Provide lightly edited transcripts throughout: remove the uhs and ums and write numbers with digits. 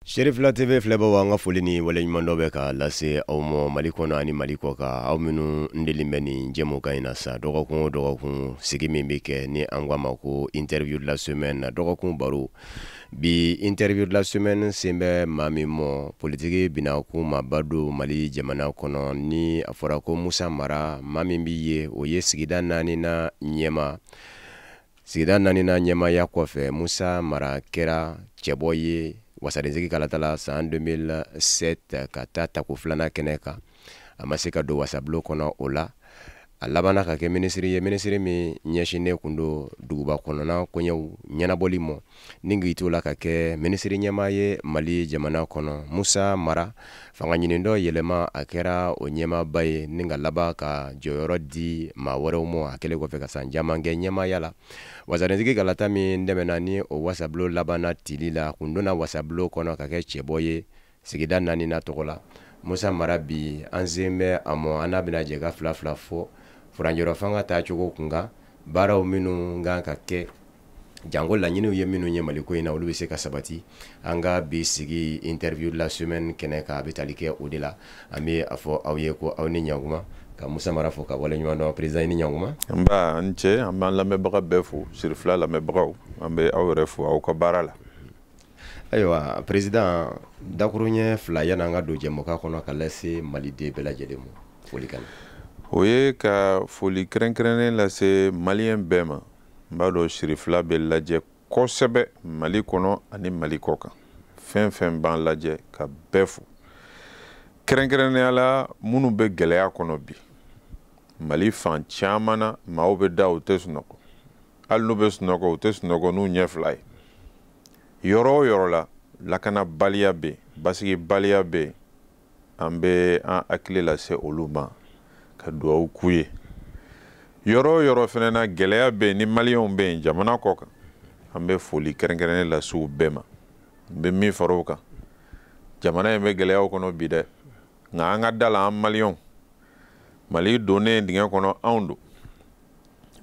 Sheriff la TV fleba wanga folini wale nyumando beka lase au mo maliko na ani maliko ka au minu ndelimbeni njemo ka inasa dogokun sigimi mbike ni angwama ko interview de la semaine dogokun baro bi interview de la semaine sembe mami mo politique bina ko mabado mali jamana kono ni afora ko Musa Mara mami biye o ye sigida nani na nyema ya kofe Musa Mara kera cheboye wasarinziki kalatala san 2007 ka tata ko flana keneka amasika do wasablo kono ola alabana ka ke ministry mi nyeshine kundo duguba kono na konyew nyana bolimo ningi itola ka ke ministry nyama ye mali jamana kono Musa Mara fanga nyinindo yelema akera onyema baye ninga laba ka joyoro di ma wore mo akele ko feka sanjama nge nyama yala wazarinziki kalata mi ndemenani o wasablo labana tilila kundo na wasablo kono ka ke cheboye sigida nani na tokola Musa Mara bi anzeme amo anabina jega fla fo furanjoro fanga ta chogo kunga bara minu nga ka ke jango la nyinu ye minu nye maliko ina ulu bise ka sabati anga bi sigi interview la semaine keneka betalike odela ami afo awye ko awni nyanguma ka Musa Mara fo ka wala nyando president ni nyanguma mba nche amba la mebra befu sirfla la mebra ambe awrefu aw ko barala aywa president dakurunye fla yana nga do jemoka kono ka lese malide bela jedemu folikana oye ka foli krenkrene la se malien bema mbado shirifla be laje kosebe mali kono ani mali koka fen ban laje ka befu krenkrene ala munu be geleya kono bi mali fan chamana maobe da utesnoko alnu be snoko utesnoko nu nyeflay yoro la kana balia be basigi balia be ambe an akile la se oluma ka duwawu kuye yoro fenena geleya be ni malion be jamana koka ambe foli kerenkerene la su bema be mi faroka jamana be geleya kono bide nga anga dala am malion mali donné dinga kono aundo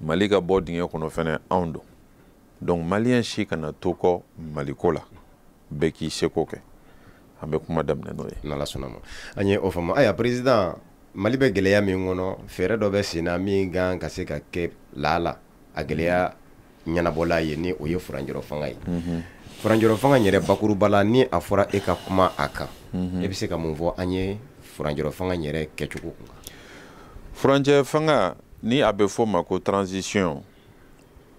mali ga bo dinga kono fene aundo donc malien shi kana toko malikola beki sekoke ambe kuma damne noye nala sonamo anye ofama aya president mali be geleya mi ngono fere do be sina mi gan ka se ka ke lala a geleya nyana bola ye ni o ye furanjoro fanga yi furanjoro fanga nyere bakuru bala ni afora e ka kuma aka e bi se ka mun vo anye furanjoro fanga nyere kechuku furanjoro fanga ni abe fo mako transition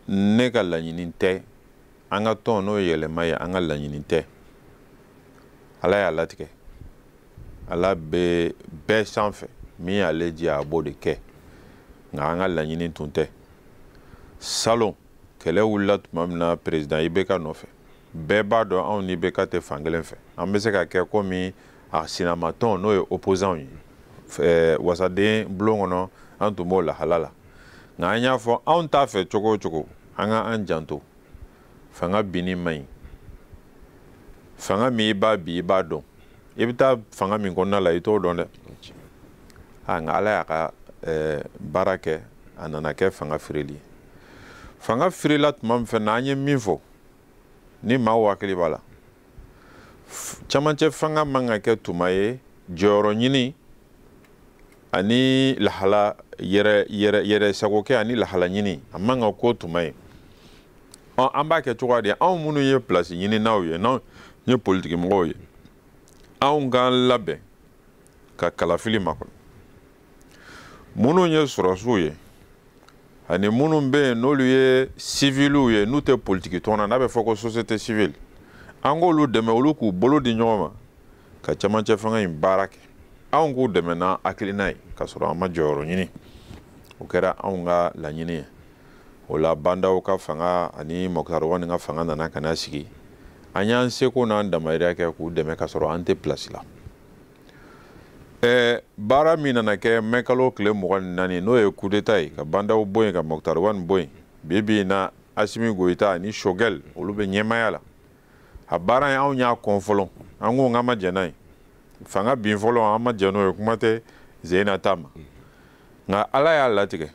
ne ka laɲini tɛ an ka tɔn n'o yɛlɛma ye an ka laɲini tɛ ala y'a latigɛ ala bɛ bɛɛ sanfɛ min y'ale di a b'o de kɛ nka an ka laɲini tun tɛ salon kɛlɛ wulila tuma min na président IBK nɔfɛ bɛɛ b'a dɔn anw ni IBK tɛ fankelen fɛ an bɛ se ka kɛ komi a sinama tɔn n'o ye opposant ye wasaden bulon kɔnɔ an tun b'o lahala la nka an y'a fɔ anw t'a fɛ cogo o cogo an ka an janto fanga bini man ɲi fanga min i b'a bi i b'a dɔn i bɛ taa fanga min kɔnɔna la i t'o dɔn dɛ nka ala y'a ka baara kɛ a nana kɛ fanga firili fanga firila tuma min fɛ na an ye min fɔ ni maaw hakili b'a la camancɛ fanga man ka kɛ tuma ye jɔyɔrɔ ɲini ani lahala yɛrɛ sagokɛ ani lahala ɲini a man ka ko tuma ye an b'a kɛ cogoya di anw minnu ye place ɲini n'aw ye n'anw ye politiki mɔgɔw ye anw k'an labɛn ka kalafili makɔnɔ minnu ye sɔrɔsiw ye ani minnu bɛ yen n'olu ye civiliw ye n'u tɛ politiki tɔn na n'a bɛ fɔ ko société civile an k'olu dɛmɛ olu k'u bolo di ɲɔgɔn ma ka camancɛ fanga in baara kɛ anw k'u dɛmɛ n'an hakilina ye ka sɔrɔ an ma jɔyɔrɔ ɲini o kɛra anw ka laɲini ye o la bandaw ka fanga ani Moktar Wani ka fanga nana ka na sigi an y'an seko n'an damayira kɛ k'u dɛmɛ ka sɔrɔ an tɛ place la baara min nana kɛ mɛkalo tile 24 n'o ye coup d'état ye ka bandaw bɔ yen ka Moktar Wani bɔ yen bi na Asimi Goïta ani Shogel olu bɛ ɲɛmaya la a baara in anw y'a kɔn fɔlɔ an ko n ma jɛn n'a ye fanga bin fɔlɔ an ma jɛn n'o ye kuma tɛ zeyina ta ma nka ala y'a latigɛ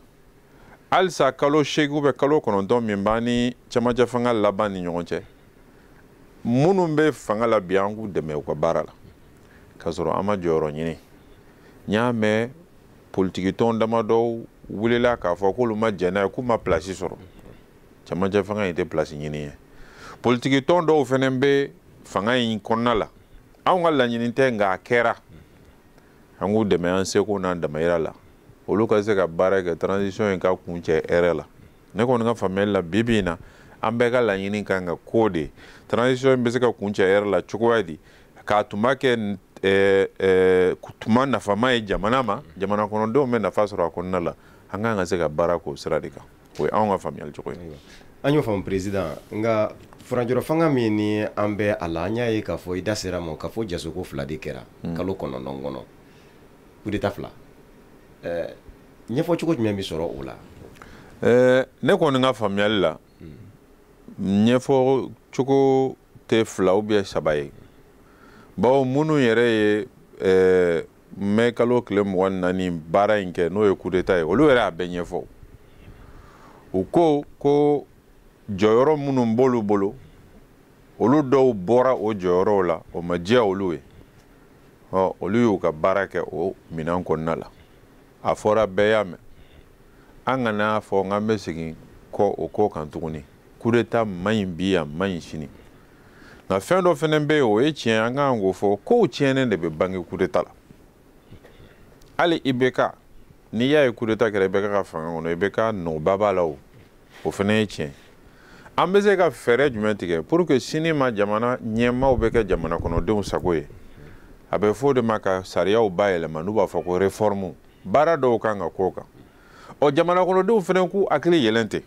halisa kalo 8 ou kalo 9 min b'an ni camancɛ fanga laban ni ɲɔgɔn cɛ minnu bɛ fanga la bi an k'u dɛmɛ u ka baara la k'a sɔrɔ an ma jɔyɔrɔ ɲini n y'a mɛn politiki tɔn damadɔ wulila k'a fɔ k'olu ma jɛn n'a ye k'u ma place sɔrɔ cɛmancɛ fanga in tɛ place ɲini ye politiki tɔn dɔw fana bɛ fanga in kɔnɔna la anw ka laɲini tɛ nka a kɛra an k'u dɛmɛ an seko n'an damayira la olu ka se ka baara kɛ transition in ka kuncɛ hɛrɛ la ne kɔni ka faamuyali la bi bi in na an bɛɛ ka laɲini kan ka ko de transition in bɛ se ka kuncɛ hɛrɛ la cogoya di k'a tun b'a kɛ tuma nafama ye jamana ma jamana kɔnɔdenw bɛ nafa sɔrɔ a kɔnɔna la an kan ka se ka baara k'o sira de kan o ye anw ka faamuyali cogo ye. An y'o faamu président nka furanjɔrɔ fanga min ni an bɛ a la an y'a ye k'a fɔ i da sera ma k'a fɔ jasoko 2 de kɛra kalo 9 kɔnɔ coup d'état 2 ɲɛfɔ cogo jumɛn bɛ sɔrɔ o la. ne kɔni ka faamuyali la ɲɛfɔ cogo tɛ 2 ou bien 3 ye bawo minnu yɛrɛ ye mai kalo tile 24 baara in kɛ n'o ye coup d'état ye olu yɛrɛ y'a bɛɛ ɲɛfɔ u ko jɔyɔrɔ minnu b'olu bolo olu dɔw bɔra o jɔyɔrɔw la o ma diya olu ye olu y'u ka baara kɛ o minɛn kɔnɔna la a fɔra bɛɛ y'a mɛn an kana fɔ n k'an bɛ segin kɔ o ko kan tuguni coup d'état man ɲi bi yan man ɲi sini nka fɛn dɔ fana bɛ yen o ye tiɲɛ an kan k'o fɔ kow tiɲɛnen de bɛ bange coup d'état la hali IBK n'i y'a ye coup d'état kɛra IBK ka fanga kɔnɔ IBK nɔba b'a la o fana ye tiɲɛ an bɛ se ka fɛɛrɛ jumɛn tigɛ pour que sini ma jamana ɲɛmaaw bɛ kɛ jamana kɔnɔdenw sago ye a bɛ fɔ o de ma ka sariyaw bayɛlɛma n'u b'a fɔ ko réforme baara dɔw kan ka k'o kan jamana kɔnɔdenw fana k'u hakili yɛlɛn ten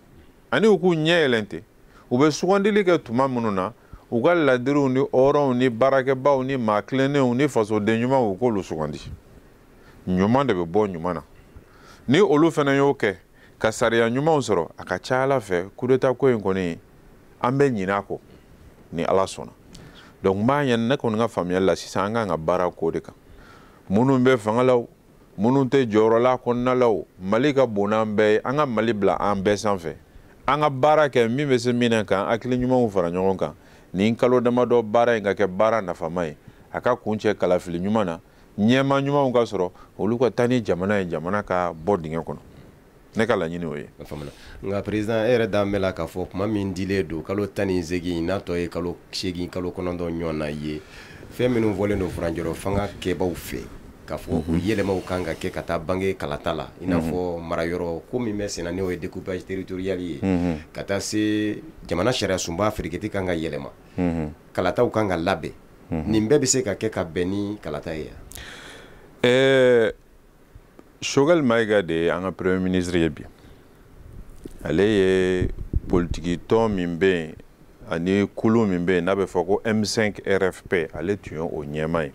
ani u k'u ɲɛ yɛlɛn ten u bɛ sugandili kɛ tuma minnu na u ka ladiriw ni hɔrɔnw ni baarakɛbaw ni maa tilennenw ni fasoden ɲumanw u k'olu sugandi ɲuman de bɛ bɔ ɲuman na ni olu fana y'o kɛ ka sariya ɲumanw sɔrɔ a ka ca Ala fɛ coup d'état ko in kɔni an bɛ ɲinɛ a kɔ ni Ala sɔnna donc n b'a ɲini ne kɔni ka faamuyali la sisan an kan ka baara k'o de kan minnu bɛ fanga la o minnu tɛ jɔyɔrɔ la kɔnɔna la o Mali ka bon n'an bɛɛ ye an ka Mali bila an bɛɛ sanfɛ an ka baara kɛ min bɛ se min kan hakili ɲumanw fara ɲɔgɔn kan nin kalo damadɔ baara in ka kɛ baara nafama ye a ka kuncɛ kalafili ɲuman na ɲɛma ɲumanw ka sɔrɔ olu ka taa ni jamana ye jamana ka bɔ dingɛ kɔnɔ ne ka laɲini o ye. nka président e yɛrɛ d'an bɛ la k'a fɔ kuma min dilen don kalo 18 n'a tɔ ye kalo 8 kalo 9 ɲɔgɔn na ye fɛn minnu fɔlen don furanjɔrɔ fanga kɛbaw fɛ k'a fɔ u yɛlɛmaw kan ka kɛ ka taa bange kalata la i n'a fɔ marayɔrɔ ko min bɛ sen na n'o ye découpage territorial ye ka taa se jamana sariya sunba firiketi kan ka yɛlɛma kalataw kan ka labɛn nin bɛɛ bɛ se ka kɛ ka bɛn ni kalata ye yan. Choguel Maïga de ye an ka premier ministre ye bi ale ye politiki tɔn min bɛ yen ani kulu min bɛ yen n'a bɛ fɔ ko M5 RFP ale tun ye o ɲɛma ye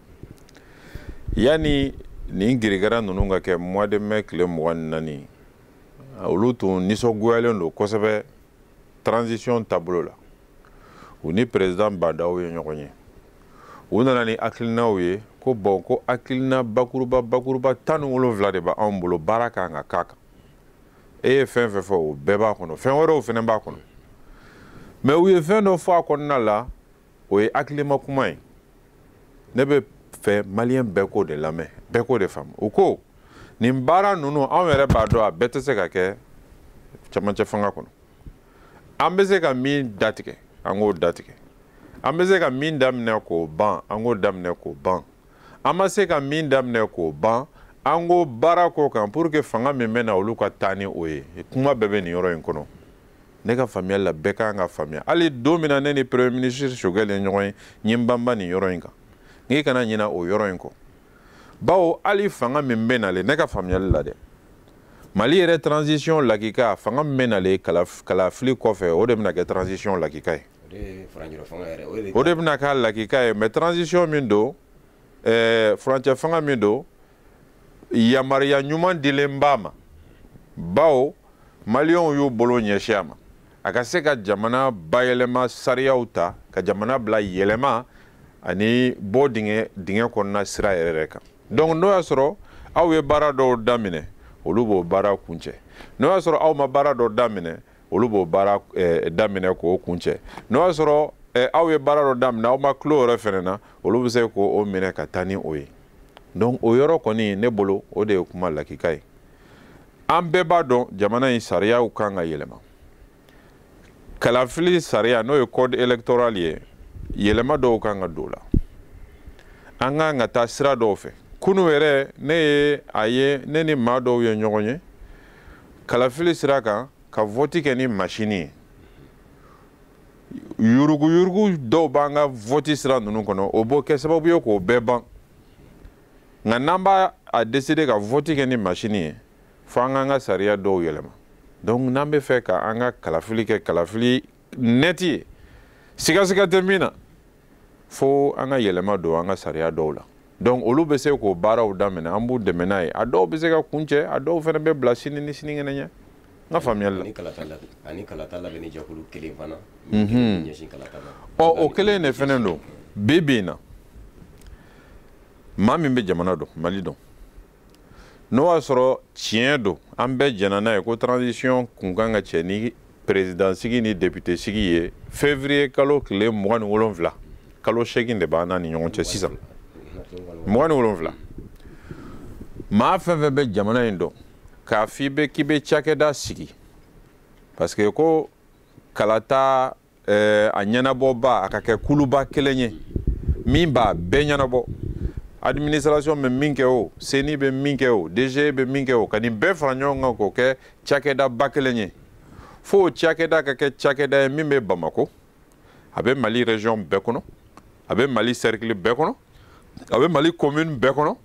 yanni nin girigara ninnu ka kɛ mois de mai tile 24 olu tun nisɔngoyalen don kosɛbɛ transition taabolo la u ni président Badaw ye ɲɔgɔn ye u nana ni hakilinaw ye ko bon ko hakilina bakuruba 17 de b'anw bolo baara kan ka k'a kan e ye fɛn fɛn fɔ o bɛɛ b'a kɔnɔ fɛn wɛrɛw fɛnɛ b'a kɔnɔ mais u ye fɛn dɔ fɔ a kɔnɔna la o ye hakilima kuma ye ne bɛ fɛ maliyɛn bɛɛ k'o de lamɛn bɛɛ k'o de faamu u ko nin baara ninnu anw yɛrɛ b'a dɔn a bɛɛ tɛ se ka kɛ cɛmancɛ fanga kɔnɔ an bɛ se ka min datigɛ an k'o datigɛ an bɛ se ka min daminɛ k'o ban an k'o daminɛ k'o ban an ma se ka min daminɛ k'o ban an k'o baara k'o kan pour que fanga min bɛ na olu ka taa ni o ye kuma bɛɛ bɛ nin yɔrɔ in kɔnɔ ne ka faamuyali la bɛɛ kan ka faamuya hali don min na ne ni premier ministre Choguel ye ɲɔgɔn ye n banba nin yɔrɔ in kan n kana ɲina o yɔrɔ in kɔ bawo hali fanga min bɛ nalen ne ka faamuyali la dɛ Mali yɛrɛ transition lakika fanga min bɛ nalen kalafili kɔfɛ o de bɛna kɛ transition lakika ye o de bɛna kɛ lakika ye mais transition min don furancɛ fanga min don yamariya ɲuman dilen b'a ma bawo maliyɛnw y'u bolo ɲɛsin a ma a ka se ka jamana bayɛlɛma sariyaw ta ka jamana bila yɛlɛma ani bɔ dingɛ kɔnɔna sira yɛrɛ kan donc n'o y'a sɔrɔ aw ye baara dɔw daminɛ olu b'o baara kuncɛ n'o y'a sɔrɔ aw ma baara dɔw daminɛ olu b'o baara daminɛ k'o kuncɛ n'o y'a sɔrɔ aw ye baara dɔ daminɛ aw ma tulo yɛrɛ fɛnɛ na olu bɛ se k'o minɛ ka taa ni o ye donc o yɔrɔ kɔni ne bolo o de ye kuma lakika ye an bɛɛ b'a dɔn jamana in sariyaw kan ka yɛlɛma kalafili sariya n'o ye code électoral ye yɛlɛma dɔw kan ka don o la an kan ka taa sira dɔw fɛ kunu yɛrɛ ne ni maa dɔw ye ɲɔgɔn ye kalafili sira kan ka vote kɛ ni machine ye yurugu dɔw b'an ka vote sira ninnu kɔnɔ o b'o kɛ sababu ye k'o bɛɛ ban nka n'an b'a décider ka vote kɛ ni machine ye fo an k'an ka sariya dɔw yɛlɛma donc n'an bɛ fɛ ka an ka kalafili kɛ kalafili net ye siga tɛ min na fo an ka yɛlɛma don an ka sariya dɔw la donc olu bɛ se k'o baaraw daminɛ an b'u dɛmɛ n'a ye a dɔw bɛ se ka kuncɛ a dɔw fana bɛ bila sini ni sinikɛnɛ ɲɛ n ka faamuyali la ani kalata labɛnni jɛkulu kelen fana o kelen de fana don bi in na maa min bɛ jamana dɔn Mali dɔn n'o y'a sɔrɔ tiɲɛ don an bɛɛ jɛnna n'a ye ko transition kun kan ka cɛ ni président sigi ni député sigi ye février kalo tile 27 kalo 8 de b'an ni ɲɔgɔn cɛ sisan 27 maa fɛn fɛn bɛ jamana in dɔn k'a f'i bɛ k'i bɛ cakɛda sigi parce que ko kalata a ɲɛnabɔba a ka kɛ kuluba kelen ye min b'a bɛɛ ɲɛnabɔ administration bɛ min kɛ o CENI bɛ min kɛ o DG bɛ min kɛ o ka nin bɛɛ fara ɲɔgɔn kan k'o kɛ cakɛda ba kelen ye fo o cakɛda ka kɛ cakɛda ye min bɛ Bamako a bɛ Mali région bɛɛ kɔnɔ a bɛ Mali cercle bɛɛ kɔnɔ a bɛ Mali commune bɛɛ kɔnɔ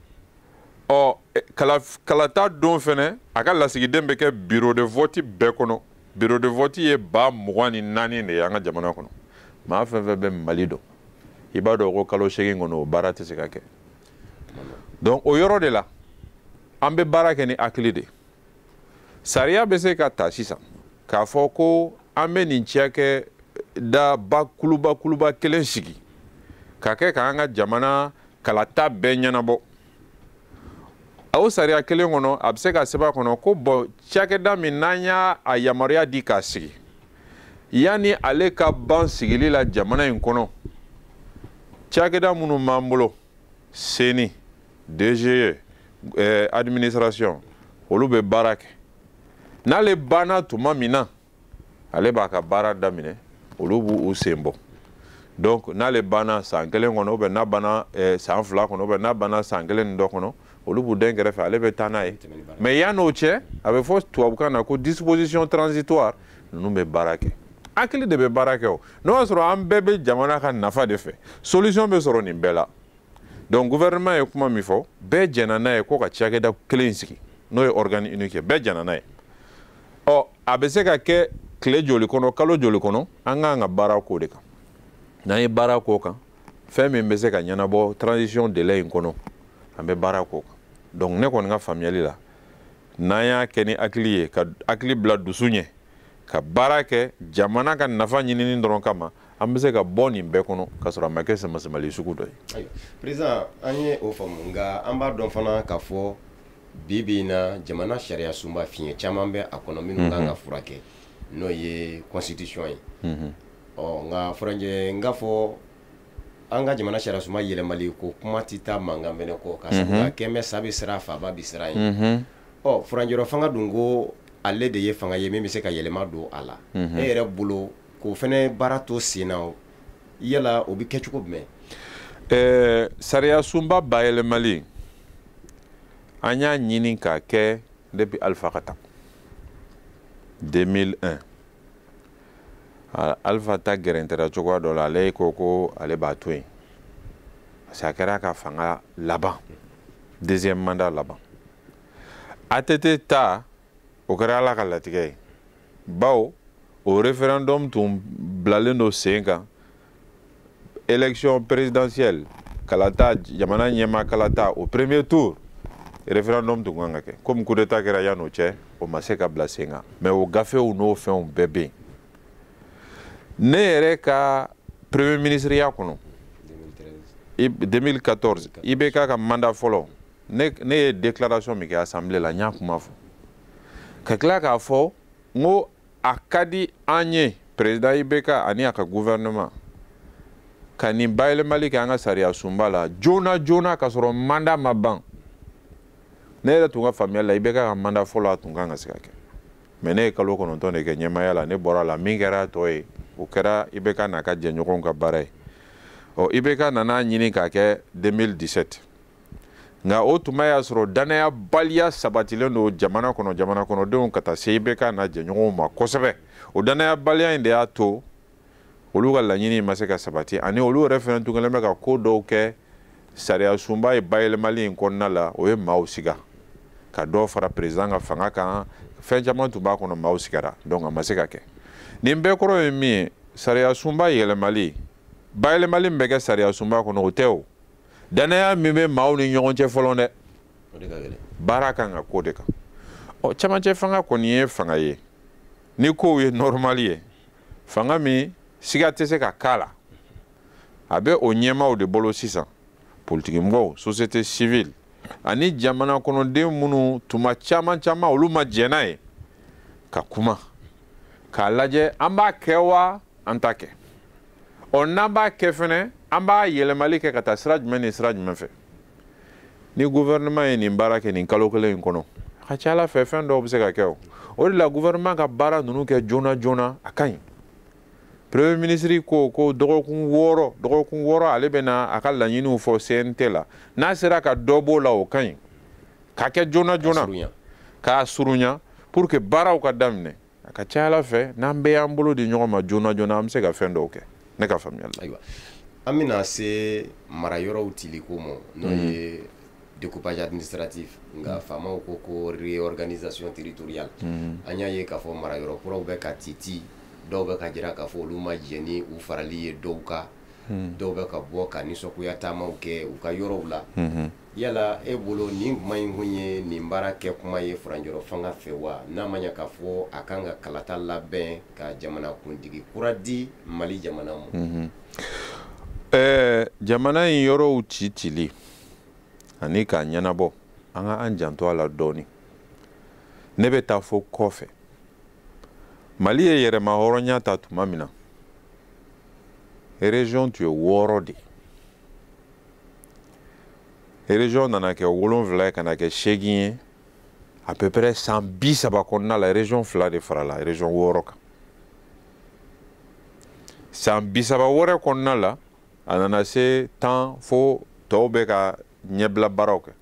kalata don fɛnɛ a ka lasigiden bɛ kɛ bureau de vote bɛɛ kɔnɔ bureau de vote ye 24 de ye an ka jamana kɔnɔ maa fɛn fɛn bɛ Mali dɔn i b'a dɔn ko kalo 8 kɔnɔ o baara tɛ se ka kɛ donc o yɔrɔ de la an bɛ baara kɛ ni hakili de sariya bɛ se ka ta sisan k'a fɔ ko an bɛ nin cakɛ da kuluba kelen sigi ka kɛ k'an ka jamana kalata bɛɛ ɲɛnabɔ o sariya kelen kɔnɔ a bɛ se ka sɛbɛn a kɔnɔ ko bɔn cakɛda min n'an y'a yamaruya di k'a sigi yanni ale ka ban sigili la jamana in kɔnɔ cakɛda minnu b'an bolo CENI DG administration olu bɛ baara kɛ n'ale banna tuma min na ale b'a ka baara daminɛ olu b'u sen bɔ donc n'ale banna san 1 kɔnɔ ou n'a banna san 2 kɔnɔ ou n'a banna san 1 ni dɔ kɔnɔ olu b'u den kɛrɛfɛ ale bɛ taa n'a ye mais yan'o cɛ a bɛ fɔ tubabukan na ko disposition transitoire ninnu bɛ baara kɛ hakili de bɛ baara kɛ o n'o y'a sɔrɔ an bɛɛ bɛ jamana ka nafa de fɛ solution bɛ sɔrɔ nin bɛɛ la donc gouvernement ye kuma min fɔ bɛɛ jɛnna n'a ye ko ka cakɛda kelen sigi n'o ye organe unique bɛɛ jɛnna n'a ye a bɛ se ka kɛ tile joli kɔnɔ kalo joli kɔnɔ an kan ka baara k'o de kan n'an ye baara k'o kan fɛn min bɛ se ka ɲɛnabɔ transition délai in kɔnɔ an bɛ baara k'o kan donc ne kɔni ka faamuyali la n'an y'a kɛ ni hakili ye ka hakili bila dusu ɲɛ ka baara kɛ jamana ka nafa ɲinini dɔrɔn kama an bɛ se ka bɔ nin bɛɛ kɔnɔ ka sɔrɔ a ma kɛ sɛmɛsɛmɛli sugu dɔ ye. Président an ye o faamu nka an b'a dɔn fana k'a fɔ bi in na jamana sariya sunba fiɲɛ caman bɛ a kɔnɔ minnu kan ka furakɛ n'o ye constitution ye nka Furanjɛ n k'a fɔ an ka jamana sariya sunba yɛlɛmali ko kuma tɛ taa mankan fɛnɛ kɔ ka sabu ka kɛ mɛ sa bɛ sira faba bɛ sira ye Furanjɛ fanga dun ko ale de ye fanga ye min bɛ se ka yɛlɛma don a la e yɛrɛ bolo k'o fɛnɛ baara to sen na yala o bɛ kɛ cogo jumɛn? Sariya sunba bayɛlɛmali an y'a ɲini k'a kɛ depuis Alpha ka taa 2001 Alpha ta gɛrɛntɛra cogoya dɔ la ale ko ale b'a to yen parce que a kɛra ka fanga laban deuxième mandat laban ATT ta o kɛra ala ka latigɛ ye bawo o référendum tun bilalen don sen kan élection présidentielle kalata jamana ɲɛma kalata au premier tour référendum tun kan ka kɛ comme coup d'état kɛra yan'o cɛ o ma se ka bila sen kan mais o gafew n'o fɛnw bɛɛ bɛ yen ne yɛrɛ ka premier ministre ya kɔnɔ 2014 IBK ka mandat fɔlɔ ne ye déclaration min kɛ assemblée la n y'a kuma fɔ ka tila k'a fɔ n ko a ka di an ye président IBK ani a ka gouvernement ka nin bayɛlɛmali kɛ an ka sariya sunba la joona joona ka sɔrɔ manda ma ban ne yɛrɛ tun ka faamuya la i bɛ ka manda fɔlɔ a tun kan ka se ka kɛ mais ne ye kalo 9 de kɛ ɲɛmaya la ne bɔra la min kɛra tɔ ye o kɛra IBK n'a ka jɛɲɔgɔnw ka baara ye IBK nana ɲini k'a kɛ 2017 nka o tuma y'a sɔrɔ danayabaliya sabatilen don jamana kɔnɔdenw ka taa se IBK n'a jɛɲɔgɔnw ma kosɛbɛ o danayabaliya in de y'a to olu ka laɲini ma se ka sabati ani olu yɛrɛ fɛnɛ tun kɛlen bɛ ka ko dɔw kɛ sariya sunba ye bayɛlɛmali in kɔnɔna la o ye maaw siga ka dɔ fara président ka fanga kan fɛn caman tun b'a kɔnɔ maaw sigara donc a ma se ka kɛ nin bɛɛ kɔrɔ ye min ye sariya sunba yɛlɛmali bayɛlɛmali min bɛ kɛ sariya sunba kɔnɔ o tɛ o danaya min bɛ maaw ni ɲɔgɔn cɛ fɔlɔ dɛ baara kan ka ko de kan camancɛ fanga kɔni ye fanga ye ni kow ye normal ye fanga min siga tɛ se ka k'a la a bɛ o ɲɛmaaw de bolo sisan politikimɔgɔw société civile ani jamana kɔnɔden minnu tuma caman olu ma jɛn n'a ye ka kuma k'a lajɛ an b'a kɛ wa an t'a kɛ n'an b'a kɛ fɛnɛ an b'a yɛlɛmali kɛ ka taa sira jumɛn ni sira jumɛn fɛ ni gouvernement ye nin baara kɛ nin kalo 1 in kɔnɔ a ka ca Ala fɛ fɛn dɔw bɛ se ka kɛ o de la gouvernement ka baara ninnu kɛ joona joona a ka ɲi premier ministre ko dɔgɔkun 6 ale bɛ na a ka laɲiniw fɔ CNT la n'a sera ka dɔ b'o la o ka ɲi ka kɛ joona joona k'a surunya pour que baaraw ka daminɛ a ka ca Ala fɛ n'an bɛɛ y'an bolo di ɲɔgɔn ma joona joona an bɛ se ka fɛn dɔw kɛ ne ka faamuyali la. Ayiwa an bɛna se mara yɔrɔw tiliko ma n'o ye découpage administratif nka faamaw ko réorganisation territoriale an y'a ye k'a fɔ mara yɔrɔ kuraw bɛ ka titi dɔw bɛ ka jira k'a fɔ olu ma jɛn ni u farali ye dɔw kan dɔw bɛ ka bɔ ka nisɔngoya taamaw kɛ u ka yɔrɔw la yala e bolo nin kuma in kun ye nin baara kɛ kuma ye Faranjɔrɔ fanga fɛ wa n'a ma ɲɛ k'a fɔ a kan ka kalata labɛn ka jamana kuntigi kura di Mali jamana ma jamana in yɔrɔw cili ani k'a ɲɛnabɔ an ka an janto a la dɔɔni ne bɛ taa fo kɔfɛ Mali ye yɛrɛma hɔrɔnya ta tuma min na région tun ye 6 de région nana kɛ 7 ye ka na kɛ 8 ye à peu près 130 kɔnɔna la région 2 de farala région 6 kan 130 wɛrɛ kɔnɔna la a nana se 10 fo tɔw bɛ ka ɲɛbila baaraw kɛ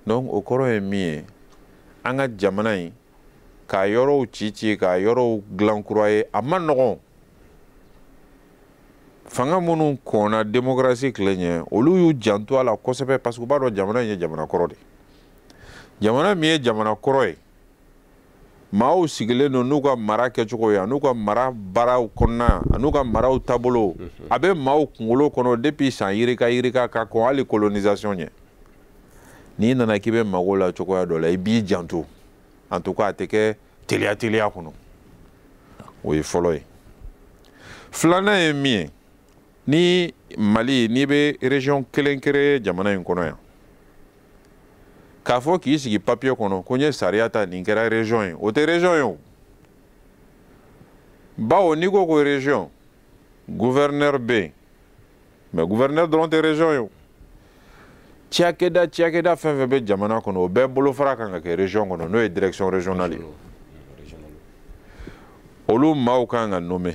donc o kɔrɔ ye min ye an ka jamana in k'a yɔrɔw ci k'a yɔrɔw dilan kura ye a ma nɔgɔn fanga minnu kɔnna démocratie tile ɲɛ olu y'u janto a la kosɛbɛ parce que u b'a dɔn jamana in ye jamana kɔrɔ de jamana min ye jamana kɔrɔ ye maaw sigilen don n'u ka mara kɛcogo ye n'u ka mara baaraw kɔnɔna n'u ka maraw taabolo a bɛ maaw kunkolo kɔnɔ depuis san yirika ka kɔn hali colonisation ɲɛ n'i nana k'i bɛ mago la cogoya dɔ la i b'i janto en tout cas a tɛ kɛ teliya kɔnɔ o ye fɔlɔ ye filanan ye min ye ni Mali n'i bɛ région kelen créer jamana in kɔnɔ yan k'a fɔ k'i sigi papier kɔnɔ ko n ye sariya ta nin kɛra région ye o tɛ région ye o bawo n'i ko ko région gouverneur bɛ yen mais gouverneur dɔrɔn tɛ région ye o cakɛda fɛn fɛn bɛ jamana kɔnɔ o bɛɛ bolofara kan ka kɛ région kɔnɔ n'o ye direction régionale ye olu maaw kan ka nommer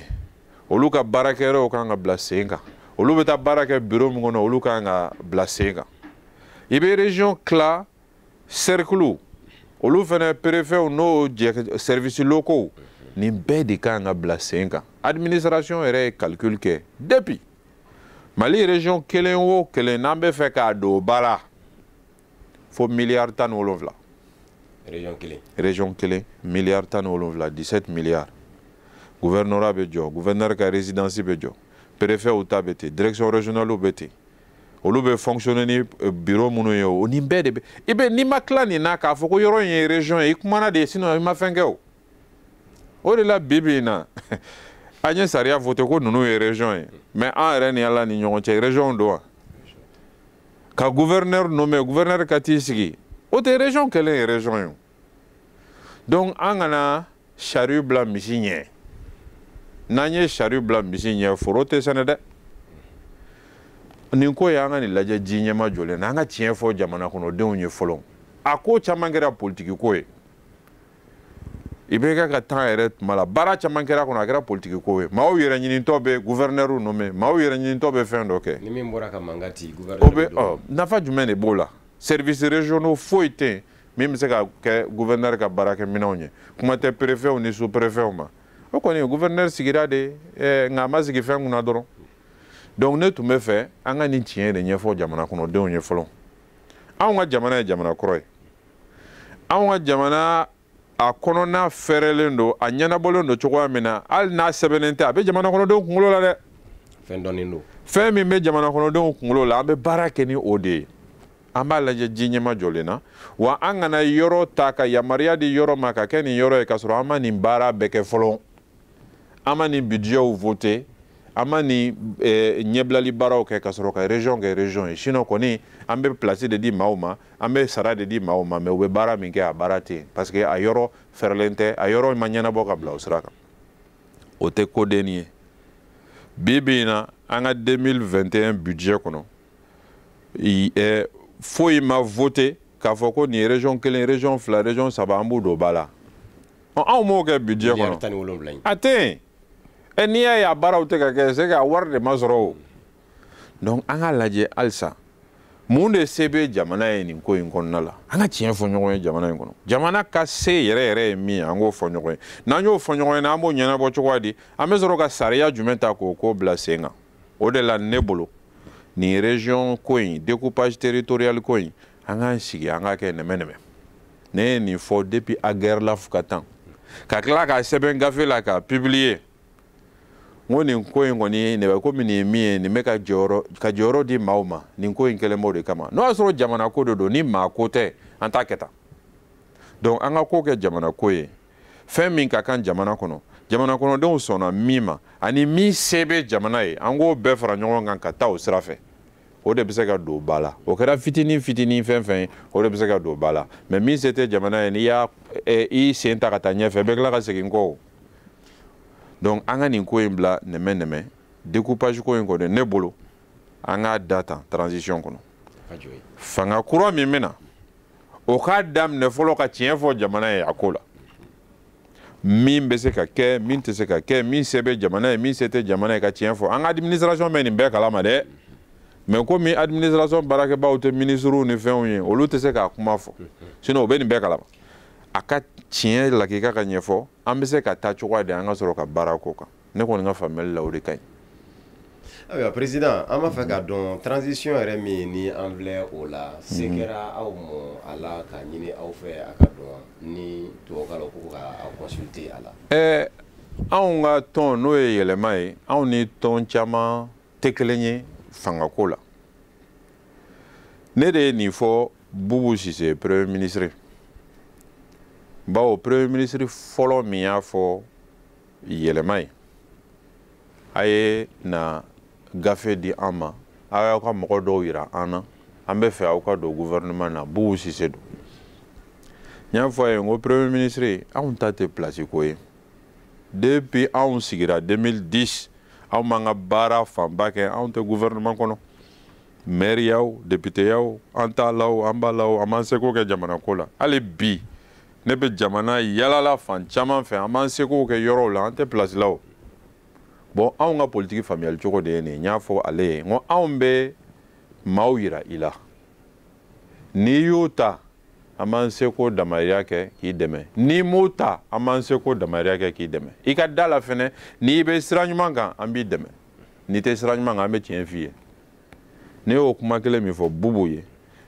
olu ka baarakɛyɔrɔw kan ka bila sen kan olu bɛ taa baara kɛ bureau min kɔnɔ olu kan ka bila sen kan i bɛ région tila cercle olu fɛnɛ préfet n'o service locaux nin bɛɛ de kan ka bila sen kan administration yɛrɛ ye calcul kɛ depuis Mali région kelen o kelen n'an bɛ fɛ k'a don ba la fo miliyari 17 région kelen miliyari 17 17 milliards gouvernorat bɛ jɔ gouverneur ka résidence bɛ jɔ préfet u ta bɛ ten direction régionale bɛ ten olu bɛ fonctionner ni bureau minnu ye o nin bɛɛ de bɛ i bɛ n'i ma tila nin na k'a fɔ ko yɔrɔ in ye région ye i kumana de sinon i ma fɛn kɛ o de la bi in na an ye sariya voté ko ninnu ye région ye mais an yɛrɛ ni Ala ni ɲɔgɔn cɛ région don wa ka gouverneur nommé gouverneur ka t'i sigi o tɛ région kelen ye région ye donc an kana sariya bila misi ɲɛ n'an ye sariya bila misi ɲɛ foro tɛ sɛnɛ dɛ nin ko ye an ka nin lajɛ ji ɲɛma jɔlen na an ka tiɲɛ fɔ jamana kɔnɔdenw ye fɔlɔ a ko caman kɛra politiki ko ye i bɛ ka temps yɛrɛ tuma la baara caman kɛra kɔnɔ a kɛra politiki ko ye maaw yɛrɛ ɲinitɔ bɛ gouverneur nommé maaw yɛrɛ ɲinitɔ bɛ fɛn dɔ kɛ ni min bɔra ka mankan ci gouverneur nafa jumɛn de b'o la service régionaux foyi tɛ yen min bɛ se ka kɛ gouverneur ka baarakɛminɛnw ye kuma tɛ préfet ni sous préfet ma o kɔni gouverneur sigira de nka a ma sigi fɛn kunna dɔrɔn donc ne tun bɛ fɛ an ka nin tiɲɛ de ɲɛfɔ jamana kɔnɔdenw ye fɔlɔ anw ka jamana ye jamana kɔrɔ ye anw ka jamana a kɔnɔna fɛrɛlen don a ɲɛnabɔlen don cogoya min na hali n'a sɛbɛnnen tɛ a bɛ jamana kɔnɔdenw kunkolo la dɛ fɛn dɔɔnin don fɛn min bɛ jamana kɔnɔdenw kunkolo la an bɛ baara kɛ ni o de ye an b'a lajɛ ji ɲɛma jɔlen na wa an kana yɔrɔ ta ka yamaruya di yɔrɔ ma ka kɛ nin yɔrɔ ye k'a sɔrɔ an ma nin baara bɛɛ kɛ fɔlɔ an ma nin budgetw voté an ma nin ɲɛbilali baaraw kɛ ka sɔrɔ ka région kɛ région ye sinon kɔni an bɛ place de di maaw ma an bɛ sara de di maaw ma mais u bɛ baara min kɛ a baara tɛ yen parce que a yɔrɔ fɛrɛlen tɛ a yɔrɔ ma ɲɛnabɔ ka bila o sira kan o tɛ kodenni ye bi bi in na an ka 2021 budget kɔnɔ foyi ma voté k'a fɔ ko nin ye région kelen région fila région saba an b'u don ba la anw m'o kɛ budget kɔnɔ a tɛ yen n'i y'a ye a baaraw tɛ ka kɛ c'est que a wari de ma sɔrɔ o donc an k'a lajɛ halisa mun de se bɛ jamana ye nin ko in kɔnɔna la an ka tiɲɛ fɔ ɲɔgɔn ye jamana in kɔnɔ jamana ka se yɛrɛ yɛrɛ ye min ye an k'o fɔ ɲɔgɔn ye n'an y'o fɔ ɲɔgɔn ye n'an b'o ɲɛnabɔ cogoya di an bɛ sɔrɔ ka sariya jumɛn ta k'o ko bila sen kan o de la ne bolo nin région ko in découpage territorial ko in an k'an sigi an k'a kɛ nɛmɛ-nɛmɛ ne ye nin fɔ depuis a guerre la fo ka tan ka tila k'a sɛbɛn gafe la k'a publier n ko nin ko in kɔni ne bɛ komi nin ye min ye nin bɛ ka jɔyɔrɔ di maaw ma nin ko in kɛlen b'o de kama n'o y'a sɔrɔ jamana ko de don ni maa ko tɛ an t'a kɛ tan donc an ka ko kɛ jamana ko ye fɛn min ka kan jamana kɔnɔ jamana kɔnɔdenw sɔnna min ma ani min se bɛ jamana ye an k'o bɛɛ fara ɲɔgɔn kan ka taa o sira fɛ o de bɛ se ka don ba la o kɛra fitinin fitinin fɛn fɛn ye o de bɛ se ka don ba la mais min se tɛ jamana ye n'i y'a i sen ta ka taa ɲɛfɛ bɛɛ tila ka segin kɔ donc an ka nin ko in bila nɛmɛ-nɛmɛ découpage ko in kɔni ne bolo an k'a da tan transition kɔnɔ fanga kura min bɛ na o k'a daminɛ fɔlɔ ka tiɲɛ fɔ jamana ye a ko la min bɛ se ka kɛ min tɛ se ka kɛ min se bɛ jamana ye min se tɛ jamana ye ka tiɲɛ fɔ an ka administration bɛ nin bɛɛ kalama dɛ mais komi administration baarakɛbaaw tɛ ministres ni fɛnw ye olu tɛ se k'a kuma fɔ sinon o bɛ nin bɛɛ kalama a ka tiɲɛ lakika ka ɲɛfɔ an bɛ se ka taa cogoya de an ka sɔrɔ ka baara k'o kan ne kɔni ka faamuyali la o de ka ɲi. ayiwa président an b'a fɛ k'a dɔn transition yɛrɛ min ni an filɛ o la se kɛra aw ma a la ka ɲini aw fɛ a ka dɔn ni tubabukan la ko ka aw consulter a la. anw ka tɔn n'o ye yɛlɛma ye anw ni tɔn caman tɛ kelen ye fangako la ne de ye nin fɔ Bubu Sise premier ministre bawo premier ministre fɔlɔ min y'a fɔ yɛlɛma ye a ye na gafe di an ma aw y'aw ka mɔgɔ dɔw yira an na an bɛ fɛ aw ka don gouvernement na Bubu Sise don n y'a fɔ a ye n ko premier ministre anw ta tɛ place ko ye depuis anw sigira 2010 anw m'an ka baara fanba kɛ anw tɛ gouvernement kɔnɔ maire yaw député yaw an t'a la o an b'a la o an m'an seko kɛ jamana ko la hali bi ne bɛ jamana yalala fan caman fɛ an b'an seko kɛ yɔrɔw la an tɛ place la o bon anw ka politique faamuyali cogo de ye nin ye n y'a fɔ ale ye n ko anw bɛ maaw yira i la n'i y'o ta an b'an seko damariya kɛ k'i dɛmɛ n'i m'o ta an b'an seko damariya kɛ k'i dɛmɛ i ka da la fɛnɛ n'i bɛ sira ɲuman kan an b'i dɛmɛ n'i tɛ sira ɲuman kan an bɛ tiɲɛ f'i ye ne y'o kuma kelen min fɔ Bubu ye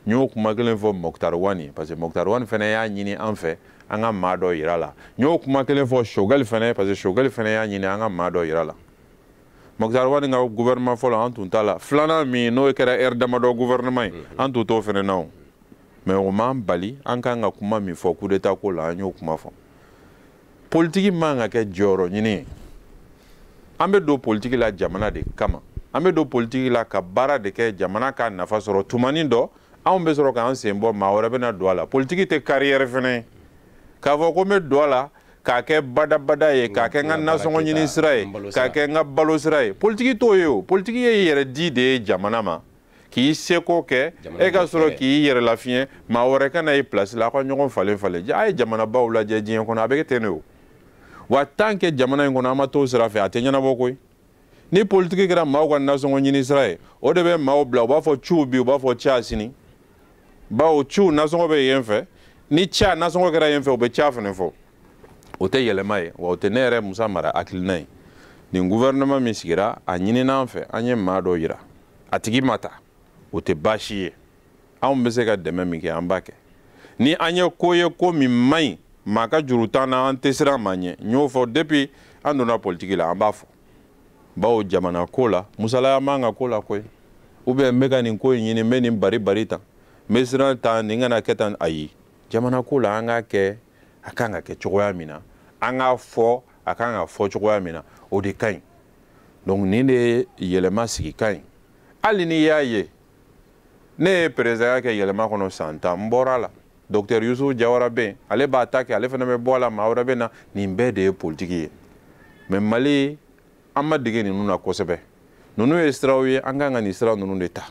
n y'o kuma kelen fɔ Mokhtar Wani parce que Mokhtar Wani fɛnɛ y'a ɲini an fɛ an ka maa dɔ yira la n y'o kuma kelen fɔ Choguel fɛnɛ parce que Choguel fɛnɛ y'a ɲini an ka maa dɔ yira la Mokhtar Wani ka gouvernement fɔlɔ an tun t'a la filanan min n'o kɛra air damadɔ gouvernement ye an tun t'o fɛnɛ na o mais o m'an bali an kan ka kuma min fɔ coup d'état ko la an y'o kuma fɔ politique man ka kɛ jɔyɔrɔ ɲini ye an bɛ don politique la jamana de kama an bɛ don politique la ka baara de kɛ jamana ka nafa sɔrɔ tumanin dɔ anw bɛ sɔrɔ k'an sen bɔ maa wɛrɛ bɛna don a la politique tɛ carrière fɛnɛ ye k'a fɔ ko n bɛ don a la k'a kɛ badabada ye k'a kɛ n ka nasɔngɔ ɲini sira ye k'a kɛ n ka balo sira ye politique t'o ye o politique ye yɛrɛ di de ye jamana ma k'i seko kɛ e ka sɔrɔ k'i yɛrɛ lafiɲɛ maa wɛrɛ ka na i place la a ka ɲɔgɔn falen falen a ye jamanabaw lajɛ diɲɛ kɔnɔ a bɛ kɛ ten de o wa tant que jamana in kɔnɔ an ma t'o sira fɛ a tɛ ɲɛnabɔ koyi ni politique kɛra maaw ka nasɔngɔ ɲini sira ye o de bɛ maaw bila u b'a fɔ ciw bi u b'a fɔ ca sini bawo ciw nasɔngɔ bɛ yen fɛ ni ca nasɔngɔ kɛra yen fɛ u bɛ ca fɛnɛ fɔ o tɛ yɛlɛma ye wa o tɛ ne yɛrɛ Musa Mara hakilina ye nin gouvernement min sigira a ɲinina an fɛ an ye maa dɔ yira a tigi ma ta o tɛ baasi ye anw bɛ se ka dɛmɛ min kɛ an b'a kɛ ni an ye ko ye ko min man ɲi maa ka juru t'an na an tɛ siran ma ɲɛ n y'o fɔ depuis an donna politique la an b'a fɔ bawo jamana ko la musalaya man ka ko la koyi ou bien n bɛ ka nin ko in ɲini n bɛ nin bari tan n bɛ siran ta nin kana kɛ tan ayi jamana ko la an k'a kɛ a kan ka kɛ cogoya min na an k'a fɔ a kan ka fɔ cogoya min na o de ka ɲi donc nin de ye yɛlɛma sigi ka ɲi hali ni y'a ye ne ye président kɛ yɛlɛma kɔnɔ san 10 n bɔra la docteur Yusufu Jawara bɛ yen ale b'a ta kɛ ale fana bɛ bɔ a la maa wɛrɛ bɛ na nin bɛɛ de ye politique ye mais Mali an ma dege ninnu na kosɛbɛ ninnu ye siraw ye an kan ka nin sira ninnu de ta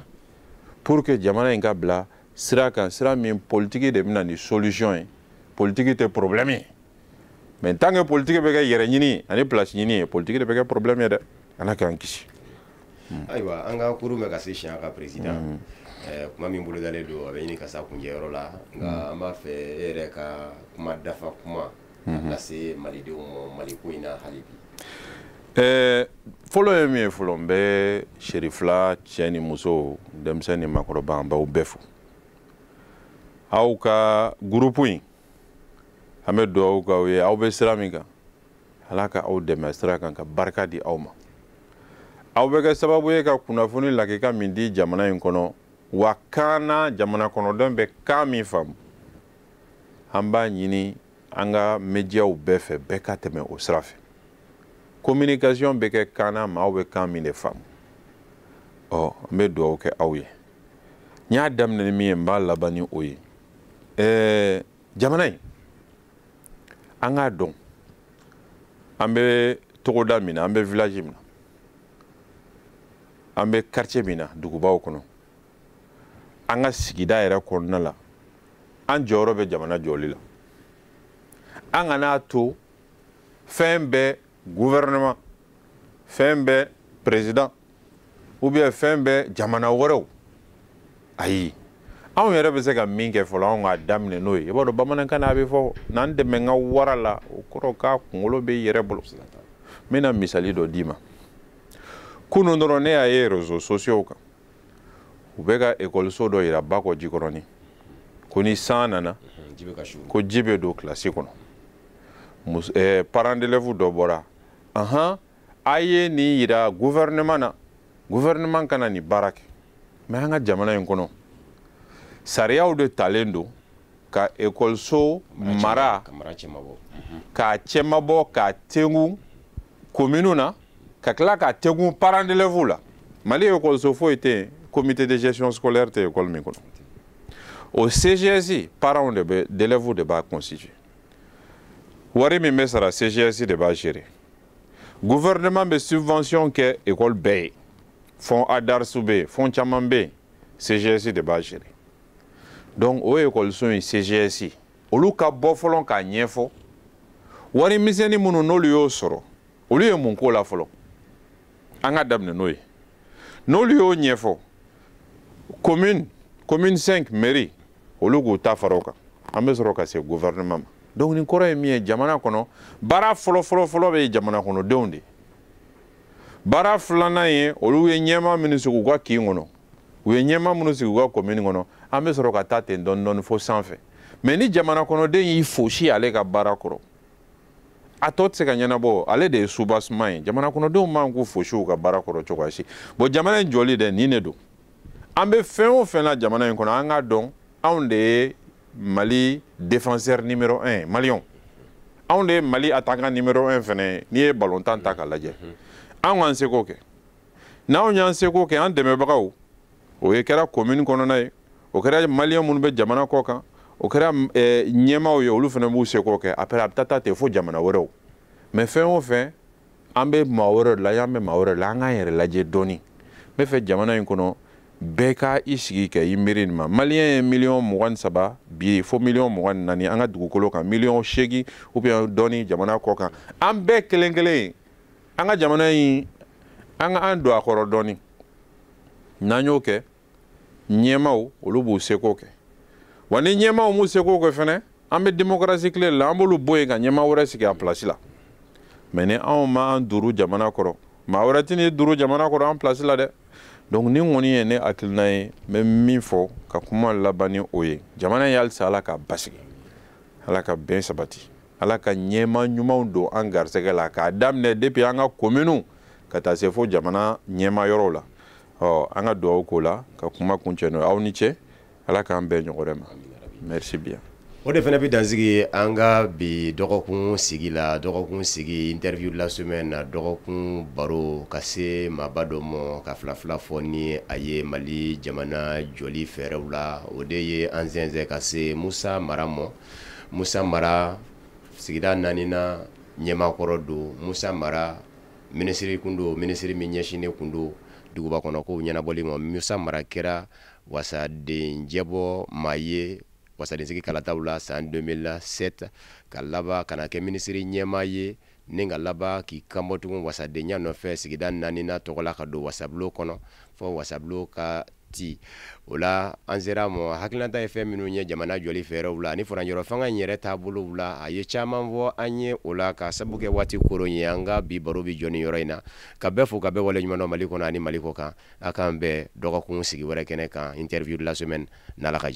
pour que jamana in ka bila sira kan sira min politique de bɛna nin solution ye politique tɛ problème ye mais tant que politique bɛ kɛ yɛrɛ ɲini ani place ɲini ye politique de bɛ kɛ problème ye dɛ ala k'an kisi ayiwa an ka kurun bɛ ka se siɲɛ ka président kuma min bolo dalen don a bɛ ɲini ka sa kuncɛyɔrɔ la nka an b'a fɛ e yɛrɛ ka kuma dafa kuma lase malidenw ma Mali ko in na hali bi fɔlɔ ye min ye fɔlɔ n bɛ seri fila cɛ ni muso denmisɛn ni makɔrɔba an b'aw bɛɛ fo aw ka groupe in an bɛ dugawu k'aw ye aw bɛ sira min kan ala ka aw dɛmɛ sira kan ka barika di aw ma aw bɛ kɛ sababu ye ka kunnafoni lakika min di jamana in kɔnɔ wa kaana jamana kɔnɔdenw bɛ kan min faamu an b'a ɲini an ka médiaw bɛɛ fɛ bɛɛ ka tɛmɛ o sira fɛ communication bɛ kɛ kaana ma aw bɛ kan min de faamu ɔ n bɛ dugawu kɛ aw ye n y'a daminɛ ni min ye n b'a laban ni o ye jamana in an k'a dɔn an bɛ togoda min na an bɛ village min na an bɛ quartier min na dugubaw kɔnɔ an ka sigida yɛrɛ kɔnɔna la an jɔyɔrɔ bɛ jamana jɔli la an kana to fɛn bɛɛ gouvernement fɛn bɛɛ président ou bien fɛn bɛɛ jamana wɛrɛw ayi anw yɛrɛ bɛ se ka min kɛ fɔlɔ anw k'a daminɛ n'o ye i b'a dɔn bamanankan na a bɛ fɔ n'an dɛmɛ n ka wara la o kɔrɔ k'a kunkolo bɛ yɛrɛ bolo n bɛna misali dɔ d'i ma kunun dɔrɔn ne y'a ye réseaux sociaux kan u bɛ ka école so dɔ yira Bakɔ Jikɔrɔni ko ni san nana ko ji bɛ don classe kɔnɔ parents d'élèves dɔ bɔra a ye nin yira gouvernement na gouvernement kana nin baara kɛ mais an ka jamana in kɔnɔ sariyaw de talen don ka école so mara k'a cɛmabɔ k'a tengu commune na ka tila k'a tengu parents d'élèves la Mali école so foyi tɛ yen comité de gestion scolaire tɛ école min kɔnɔ o CGSI parents d'élèves de b'a constituer wari min bɛ sara CGSI de b'a gérer gouvernement bɛ subvention kɛ école bɛɛ ye fonds ADARS bɛ yen fonds caman bɛ yen CGSI de b'a gérer donc o école so in CGSI olu ka bɔ fɔlɔ k'a ɲɛfɔ wari misɛnnin minnu n'olu y'o sɔrɔ olu ye mun k'o la fɔlɔ an ka daminɛ n'o ye n'olu y'o ɲɛfɔ commune 5 mairie olu k'u ta fara o kan an bɛ sɔrɔ ka se gouvernement ma donc nin kɔrɔ ye min ye jamana kɔnɔ baara fɔlɔ bɛ jamana kɔnɔdenw de baara filanan ye olu ye ɲɛmaa minnu sigi u ka kin kɔnɔ u ye ɲɛmaa minnu sigi u ka commune kɔnɔ an bɛ sɔrɔ ka taa ten dɔɔni fo sanfɛ mais ni jamana kɔnɔden y'i fosi ale ka baara kɔrɔ a tɔ tɛ se ka ɲɛnabɔ ale de ye soubassement ye jamana kɔnɔdenw man k'u fosi u ka baara kɔrɔ cogoya si bon jamana in jɔli dɛ nin de don an bɛ fɛn o fɛn na jamana in kɔnɔ an k'a dɔn anw de ye Mali défenseur numéro 1 Maliɲɔn anw de ye Mali attaquant numéro 1 fɛnɛ n'i ye ballontan ta k'a lajɛ an k'an seko kɛ n'anw y'an seko kɛ an dɛmɛbagaw o ye kɛra commune kɔnɔna ye o kɛra Maliɲɔn minnu bɛ jamana kɔ kan o kɛra ɲɛmaaw ye olu fɛnɛ b'u seko kɛ après a bɛ taa ten fo jamana wɛrɛw mais fɛn o fɛn an bɛ maa wɛrɛ de la y'an bɛ maa wɛrɛ de la an k'an yɛrɛ lajɛ dɔɔni n bɛ fɛ jamana in kɔnɔ bɛɛ ka i sigi kɛ i miiri nin ma maliyɛn ye miliyɔn 23 bi fo miliyɔn 24 an ka dugukolo kan miliyɔn 8 ou bien dɔɔni jamana kɔ kan an bɛɛ kelen kelen an ka jamana in an ka an don a kɔrɔ dɔɔni n'an y'o kɛ ɲɛmaw olu b'u seko kɛ wa ni ɲɛmaw m'u seko kɛ fɛnɛ an bɛ démocratie tile la an b'olu bɔ yen ka ɲɛma wɛrɛ sigi a place la mais ni anw ma an duru jamana kɔrɔ maa wɛrɛ tɛ ni duru jamana kɔrɔ an place la dɛ donc ni kɔni ye ne hakilina ye n bɛ min fɔ ka kuma laban ni o ye jamana in halisa ala ka basigi ala ka bɛn sabati ala ka ɲɛma ɲumanw don an garisɛgɛ la k'a daminɛ depuis an ka commune ka taa se fo jamana ɲɛma yɔrɔw la an ka dugawu k'o la ka kuma kuncɛ n'o aw ni cɛ ala k'an bɛn ɲɔgɔn ma merci bien. O de fana bɛ dansigi an ka bi dɔgɔkun sigi la dɔgɔkun sigi interview la semaine na dɔgɔkun baro ka se maaba dɔ ma ka fila fila fɔ ni a ye Mali jamana jɔli fɛɛrɛw la o de ye an zɛnsɛn ka se Musa Mara ma Musa Mara sigida 4nan ɲɛmakɔrɔ don Musa Mara ministre kun don ministre min ɲɛsinnen kun don duguba kɔnɔ kow ɲɛnabɔli ma Musa Mara kɛra wasaden jɛbɔ maa ye wasadensigi kalataw la san 2007 ka laban kana kɛ ministre ɲɛmaa ye ni ka laban k'i kanbɔ tugun wasadenya nɔfɛ sigida 4nan tɔgɔ la ka don wasabulon kɔnɔ fɔ wasabulon ka ti o la an sera ma hakilinata ye fɛn minnu ye jamana jɔli fɛɛrɛw la ani faraɲɔgɔn fanga in yɛrɛ taabolow la a ye caman fɔ an ye o la ka sabu kɛ waati koron ye an ka bi baro bi jɔ ni yɔrɔ in na ka bɛɛ fo ka bɛɛ wale ɲuman dɔn Mali kɔnɔ ani Mali kɔ kan a k'an bɛɛ dɔgɔkun sigi wɛrɛ kɛnɛ kan interview de la semaine n'Ala ka jɛn